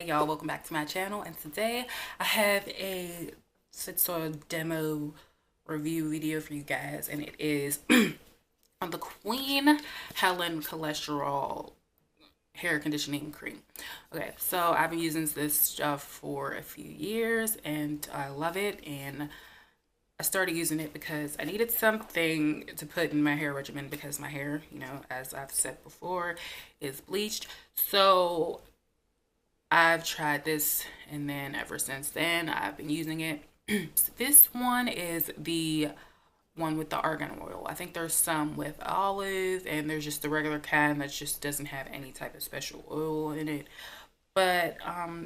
Y'all, welcome back to my channel, and today I have a sort of demo review video for you guys, and it is on the Queen Helene cholesterol hair conditioning cream. Okay, so I've been using this stuff for a few years and I love it, and I started using it because I needed something to put in my hair regimen because my hair, as I've said before, is bleached. So I've tried this, and then ever since then I've been using it. This one is the one with the argan oil. I think there's some with olive, and there's just the regular kind that just doesn't have any type of special oil in it. But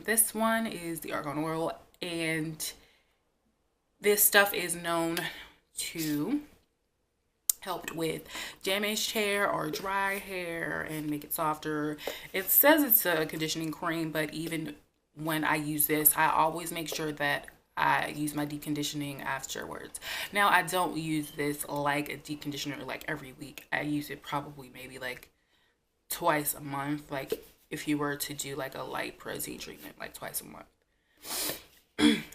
this one is the argan oil, and this stuff is known to help with damaged hair or dry hair and make it softer. It says it's a conditioning cream, but even when I use this, I always make sure that I use my deep conditioning afterwards. Now, I don't use this like a deep conditioner like every week. I use it probably maybe like twice a month, like if you were to do like a light protein treatment, like twice a month.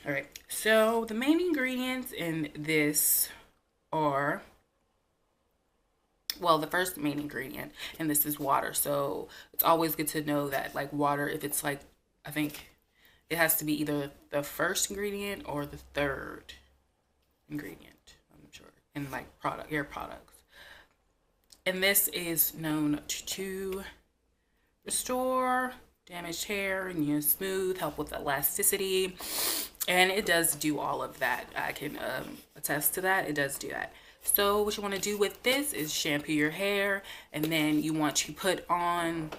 All right, so the main ingredients in this are, well, the first main ingredient in this is water. So it's always good to know that, like, water, if it's like, I think it has to be either the first ingredient or the third ingredient, I'm sure, in like hair products. And this is known to restore damaged hair and smooth, help with elasticity, and it does do all of that. I can attest to that. It does do that. So what you want to do with this is shampoo your hair, and then you want to put it on,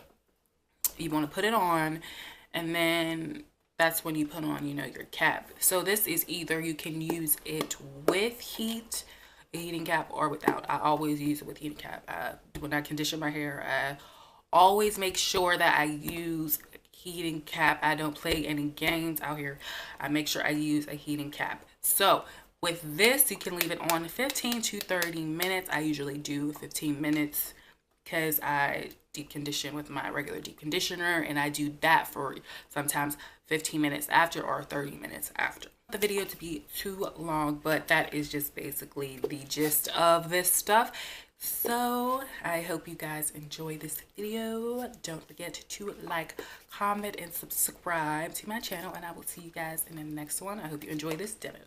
and then that's when you put on, your cap. So this is either you can use it with a heating cap, or without. I always use it with heating cap. When I condition my hair, I always make sure that I use a heating cap. I don't play any games out here. I make sure I use a heating cap. So with this, you can leave it on 15 to 30 minutes. I usually do 15 minutes because I deep condition with my regular deep conditioner, and I do that for sometimes 15 minutes after or 30 minutes after. The video to be too long, but that is just basically the gist of this stuff. So I hope you guys enjoy this video. Don't forget to like, comment, and subscribe to my channel, and I will see you guys in the next one. I hope you enjoy this demo.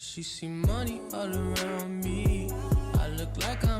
She see money all around me. I look like a